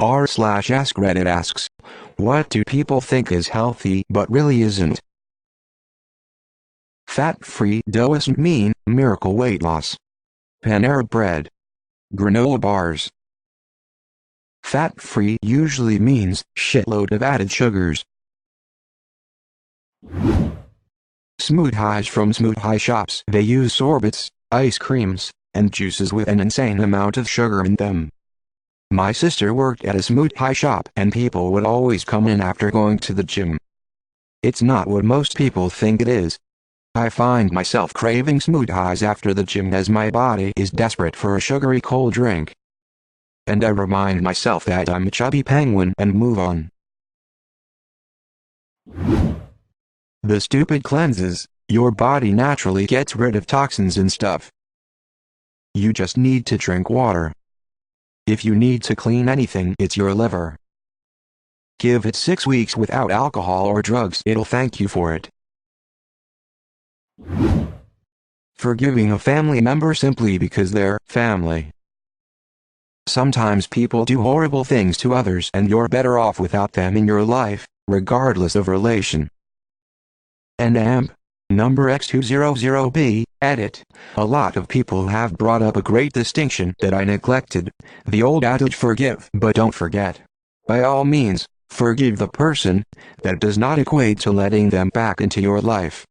r/AskReddit asks, what do people think is healthy but really isn't? Fat-free doesn't mean miracle weight loss. Panera Bread. Granola Bars. Fat-free usually means shitload of added sugars. Smoot Highs from Smoot High shops. They use sorbets, ice creams, and juices with an insane amount of sugar in them. My sister worked at a Smoot High shop and people would always come in after going to the gym. It's not what most people think it is. I find myself craving Smoot Highs after the gym as my body is desperate for a sugary cold drink. And I remind myself that I'm a chubby penguin and move on. The stupid cleanses. Your body naturally gets rid of toxins and stuff. You just need to drink water. If you need to clean anything, it's your liver. Give it 6 weeks without alcohol or drugs, it'll thank you for it. Forgiving a family member simply because they're family. Sometimes people do horrible things to others and you're better off without them in your life, regardless of relation. And number X200B, edit. A lot of people have brought up a great distinction that I neglected. The old adage, forgive but don't forget. By all means, forgive the person. That does not equate to letting them back into your life.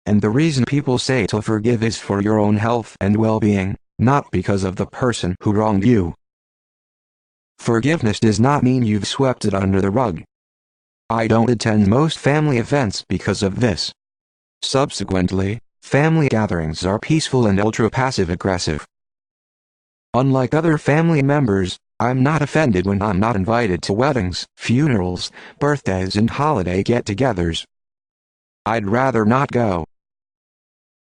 And the reason people say to forgive is for your own health and well-being, not because of the person who wronged you. Forgiveness does not mean you've swept it under the rug. I don't attend most family events because of this. Subsequently, family gatherings are peaceful and ultra-passive-aggressive. Unlike other family members, I'm not offended when I'm not invited to weddings, funerals, birthdays and holiday get-togethers. I'd rather not go.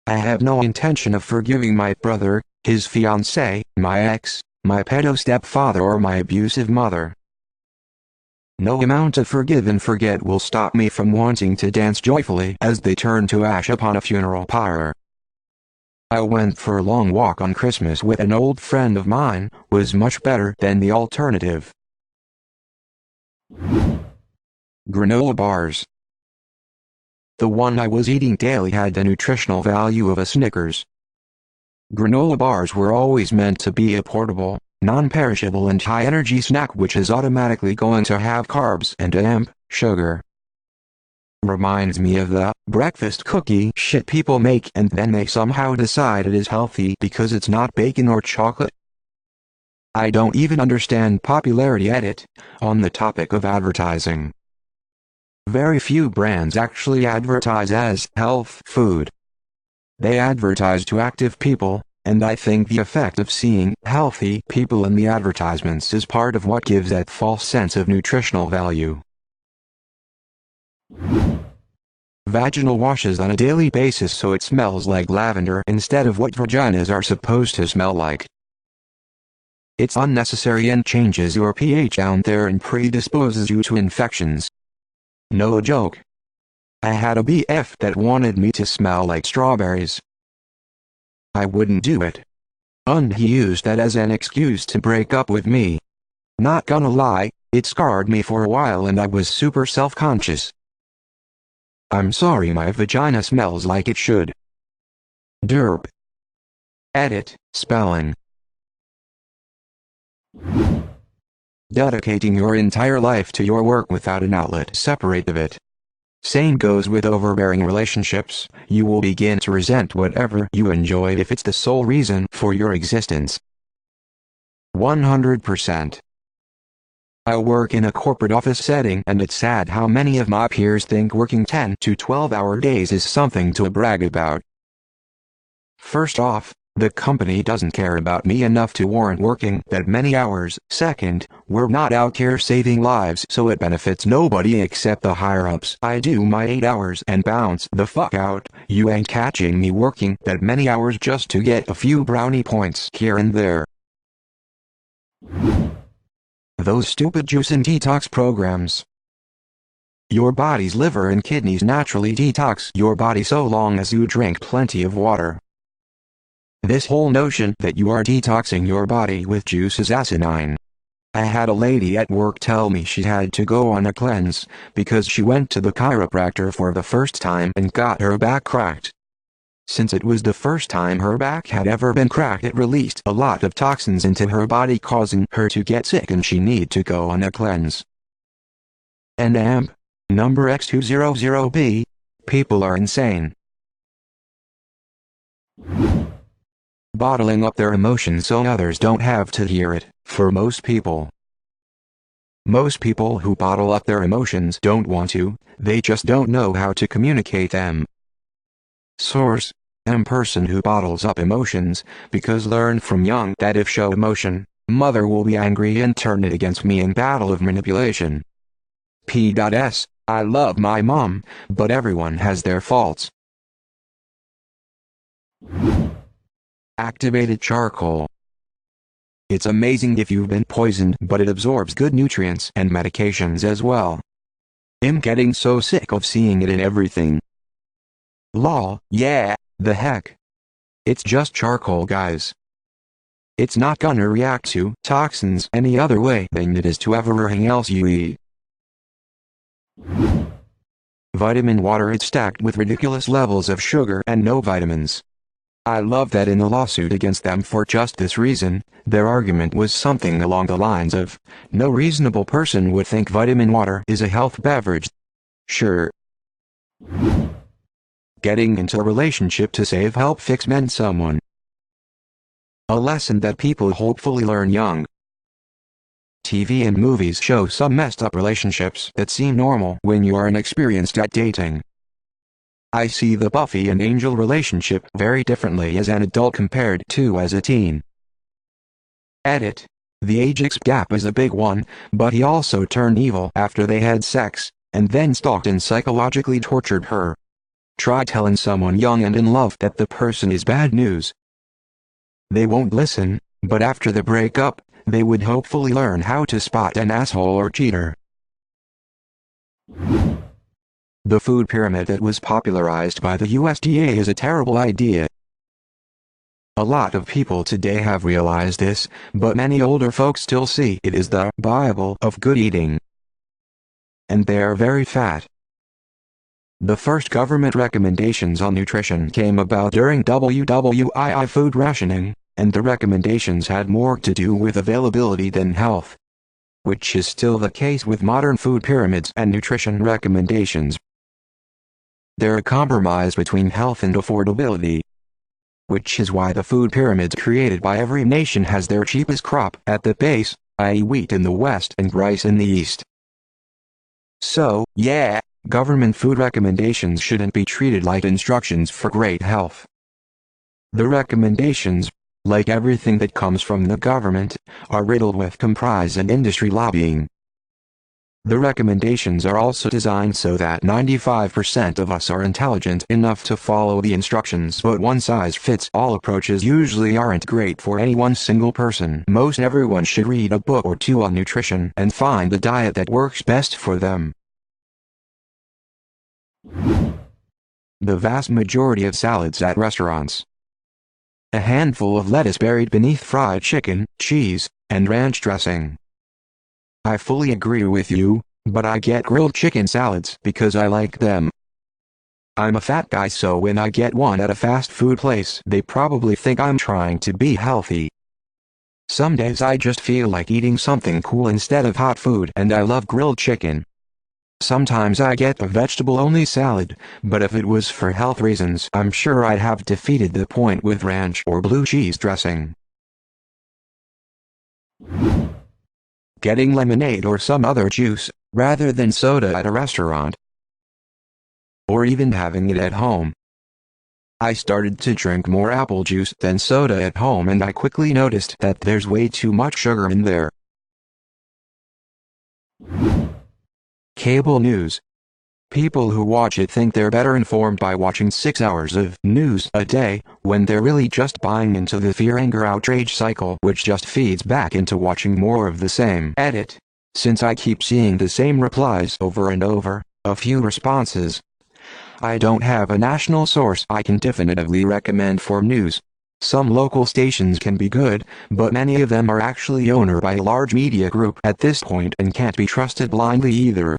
I have no intention of forgiving my brother, his fiancée, my ex, my pedo stepfather or my abusive mother. No amount of forgive and forget will stop me from wanting to dance joyfully as they turn to ash upon a funeral pyre. I went for a long walk on Christmas with an old friend of mine, was much better than the alternative. Granola bars. The one I was eating daily had the nutritional value of a Snickers. Granola bars were always meant to be a portable, non-perishable and high-energy snack which is automatically going to have carbs and sugar. Reminds me of the breakfast cookie shit people make and then they somehow decide it is healthy because it's not bacon or chocolate. I don't even understand popularity edit on the topic of advertising. Very few brands actually advertise as health food. They advertise to active people, and I think the effect of seeing healthy people in the advertisements is part of what gives that false sense of nutritional value. Vaginal washes on a daily basis so it smells like lavender instead of what vaginas are supposed to smell like. It's unnecessary and changes your pH down there and predisposes you to infections. No joke. I had a BF that wanted me to smell like strawberries. I wouldn't do it. And he used that as an excuse to break up with me. Not gonna lie, it scarred me for a while and I was super self-conscious. I'm sorry my vagina smells like it should. Derp. Edit, spelling. Dedicating your entire life to your work without an outlet separate of it. Same goes with overbearing relationships. You will begin to resent whatever you enjoy if it's the sole reason for your existence. 100%. I work in a corporate office setting and it's sad how many of my peers think working 10 to 12-hour days is something to brag about. First off, the company doesn't care about me enough to warrant working that many hours. Second, we're not out here saving lives so it benefits nobody except the higher-ups. I do my 8 hours and bounce the fuck out. You ain't catching me working that many hours just to get a few brownie points here and there. Those stupid juice and detox programs. Your body's liver and kidneys naturally detox your body so long as you drink plenty of water. This whole notion that you are detoxing your body with juice is asinine. I had a lady at work tell me she had to go on a cleanse because she went to the chiropractor for the first time and got her back cracked. Since it was the first time her back had ever been cracked, it released a lot of toxins into her body, causing her to get sick, and she needed to go on a cleanse. And amp. Number X200B. People are insane. Bottling up their emotions so others don't have to hear it. For most people who bottle up their emotions don't want to, they just don't know how to communicate them. Source: person who bottles up emotions, because learned from young that if show emotion, mother will be angry and turn it against me in battle of manipulation. P.S. I love my mom, but everyone has their faults. Activated charcoal. It's amazing if you've been poisoned, but it absorbs good nutrients and medications as well. I'm getting so sick of seeing it in everything. Lol, yeah, the heck. It's just charcoal, guys. It's not gonna react to toxins any other way than it is to everything else you eat. Vitamin water. It's stacked with ridiculous levels of sugar and no vitamins. I love that in the lawsuit against them for just this reason, their argument was something along the lines of, no reasonable person would think vitamin water is a health beverage. Sure. Getting into a relationship to save help fix men. Someone. A lesson that people hopefully learn young. TV and movies show some messed up relationships that seem normal when you are inexperienced at dating. I see the Buffy and Angel relationship very differently as an adult compared to as a teen. Edit. The age gap is a big one, but he also turned evil after they had sex, and then stalked and psychologically tortured her. Try telling someone young and in love that the person is bad news. They won't listen, but after the breakup, they would hopefully learn how to spot an asshole or cheater. The food pyramid that was popularized by the USDA is a terrible idea. A lot of people today have realized this, but many older folks still see it as the Bible of good eating. And they're very fat. The first government recommendations on nutrition came about during WWII food rationing, and the recommendations had more to do with availability than health. Which is still the case with modern food pyramids and nutrition recommendations. They're a compromise between health and affordability. Which is why the food pyramids created by every nation has their cheapest crop at the base, i.e. wheat in the West and rice in the East. So, yeah, government food recommendations shouldn't be treated like instructions for great health. The recommendations, like everything that comes from the government, are riddled with compromise and industry lobbying. The recommendations are also designed so that 95% of us are intelligent enough to follow the instructions, but one-size-fits-all approaches usually aren't great for any one single person. Most everyone should read a book or two on nutrition and find the diet that works best for them. The vast majority of salads at restaurants. A handful of lettuce buried beneath fried chicken, cheese, and ranch dressing. I fully agree with you, but I get grilled chicken salads because I like them. I'm a fat guy, so when I get one at a fast food place, they probably think I'm trying to be healthy. Some days I just feel like eating something cool instead of hot food, and I love grilled chicken. Sometimes I get a vegetable-only salad, but if it was for health reasons, I'm sure I'd have defeated the point with ranch or blue cheese dressing. Getting lemonade or some other juice, rather than soda at a restaurant. Or even having it at home. I started to drink more apple juice than soda at home, and I quickly noticed that there's way too much sugar in there. Cable news. People who watch it think they're better informed by watching 6 hours of news a day, when they're really just buying into the fear, anger, outrage cycle, which just feeds back into watching more of the same. Edit. Since I keep seeing the same replies over and over, a few responses. I don't have a national source I can definitively recommend for news. Some local stations can be good, but many of them are actually owned by a large media group at this point and can't be trusted blindly either.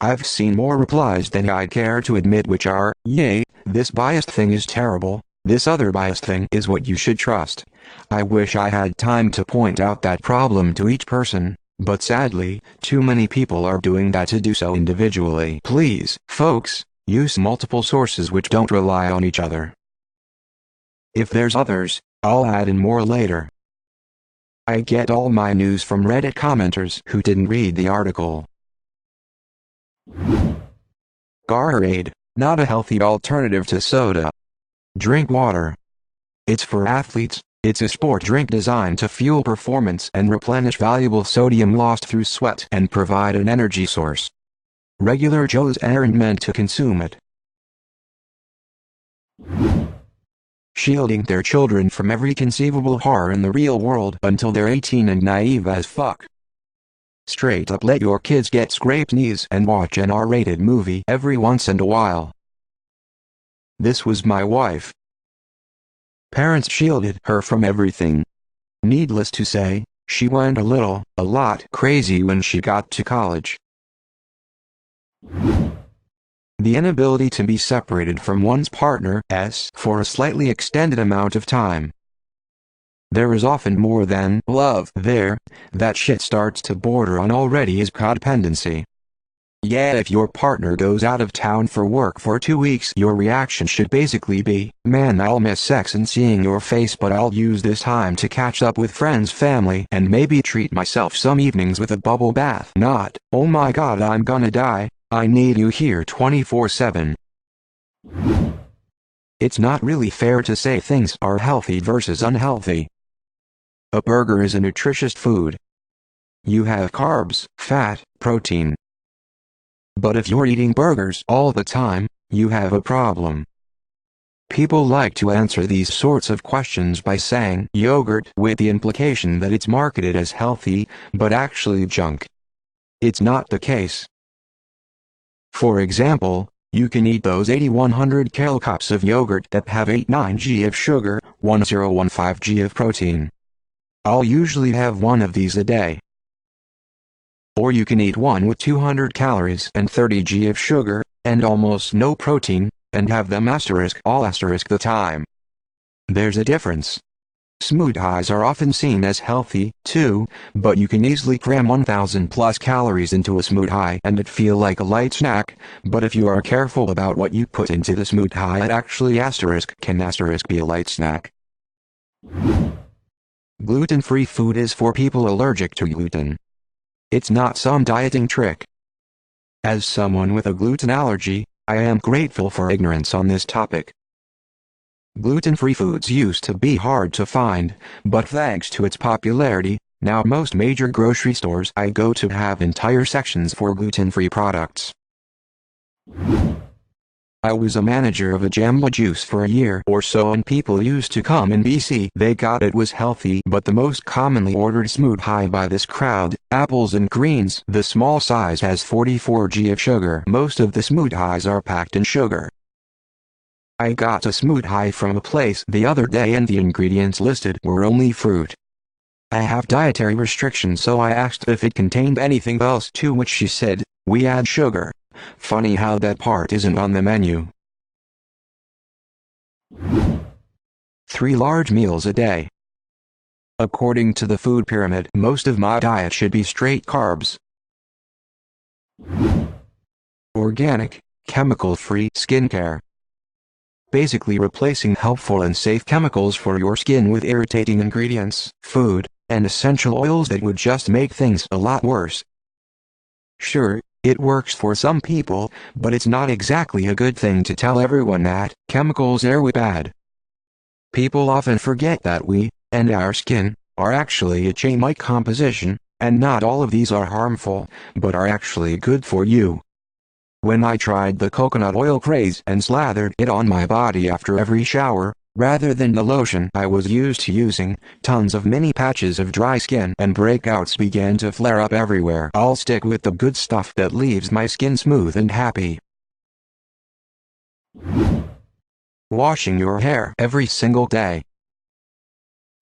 I've seen more replies than I'd care to admit which are, "Yay, this biased thing is terrible, this other biased thing is what you should trust." I wish I had time to point out that problem to each person, but sadly, too many people are doing that to do so individually. Please, folks, use multiple sources which don't rely on each other. If there's others, I'll add in more later. I get all my news from Reddit commenters who didn't read the article. Gatorade, not a healthy alternative to soda. Drink water. It's for athletes. It's a sport drink designed to fuel performance and replenish valuable sodium lost through sweat and provide an energy source. Regular Joes aren't meant to consume it. Shielding their children from every conceivable horror in the real world until they're 18 and naive as fuck. Straight up let your kids get scraped knees and watch an R-rated movie every once in a while. This was my wife. Parents shielded her from everything. Needless to say, she went a lot crazy when she got to college. The inability to be separated from one's partner for a slightly extended amount of time. There is often more than love there. That shit starts to border on already is codependency. Yeah, if your partner goes out of town for work for 2 weeks, your reaction should basically be, "Man, I'll miss sex and seeing your face, but I'll use this time to catch up with friends, family, and maybe treat myself some evenings with a bubble bath." Not, "Oh my god, I'm gonna die, I need you here 24/7. It's not really fair to say things are healthy versus unhealthy. A burger is a nutritious food. You have carbs, fat, protein. But if you're eating burgers all the time, you have a problem. People like to answer these sorts of questions by saying yogurt with the implication that it's marketed as healthy, but actually junk. It's not the case. For example, you can eat those 8100 cal cups of yogurt that have 89 g of sugar, 1015 g of protein. I'll usually have one of these a day. Or you can eat one with 200 calories and 30 g of sugar, and almost no protein, and have them all the time. There's a difference. Smoot Highs are often seen as healthy, too, but you can easily cram 1000 plus calories into a Smoot High and it feel like a light snack, but if you are careful about what you put into the Smoot High, it actually can be a light snack. Gluten-free food is for people allergic to gluten. It's not some dieting trick. As someone with a gluten allergy, I am grateful for ignorance on this topic. Gluten-free foods used to be hard to find, but thanks to its popularity, now most major grocery stores I go to have entire sections for gluten-free products. I was a manager of a Jamba Juice for a year or so and people used to come in BC. They got it was healthy, but the most commonly ordered Smoot High by this crowd, apples and greens. The small size has 44 g of sugar. Most of the Smoot Highs are packed in sugar. I got a Smoot High from a place the other day and the ingredients listed were only fruit. I have dietary restrictions, so I asked if it contained anything else, to which she said, "We add sugar." Funny how that part isn't on the menu. 3 large meals a day. According to the food pyramid, most of my diet should be straight carbs. Organic, chemical-free skincare. Basically replacing helpful and safe chemicals for your skin with irritating ingredients, food, and essential oils that would just make things a lot worse. Sure, it works for some people, but it's not exactly a good thing to tell everyone that chemicals are bad. People often forget that we, and our skin, are actually a chain-like composition, and not all of these are harmful, but are actually good for you. When I tried the coconut oil craze and slathered it on my body after every shower, rather than the lotion I was used to using, tons of mini patches of dry skin and breakouts began to flare up everywhere. I'll stick with the good stuff that leaves my skin smooth and happy. Washing your hair every single day.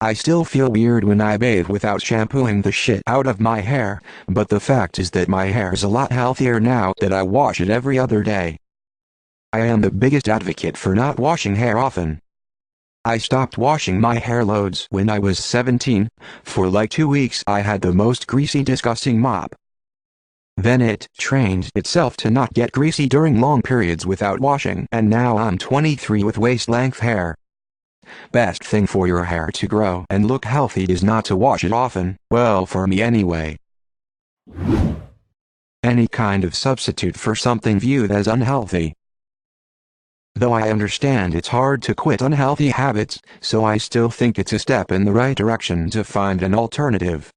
I still feel weird when I bathe without shampooing the shit out of my hair, but the fact is that my hair is a lot healthier now that I wash it every other day. I am the biggest advocate for not washing hair often. I stopped washing my hair loads when I was 17. For like 2 weeks I had the most greasy, disgusting mop. Then it trained itself to not get greasy during long periods without washing, and now I'm 23 with waist-length hair. Best thing for your hair to grow and look healthy is not to wash it often, well, for me anyway. Any kind of substitute for something viewed as unhealthy. Though I understand it's hard to quit unhealthy habits, so I still think it's a step in the right direction to find an alternative.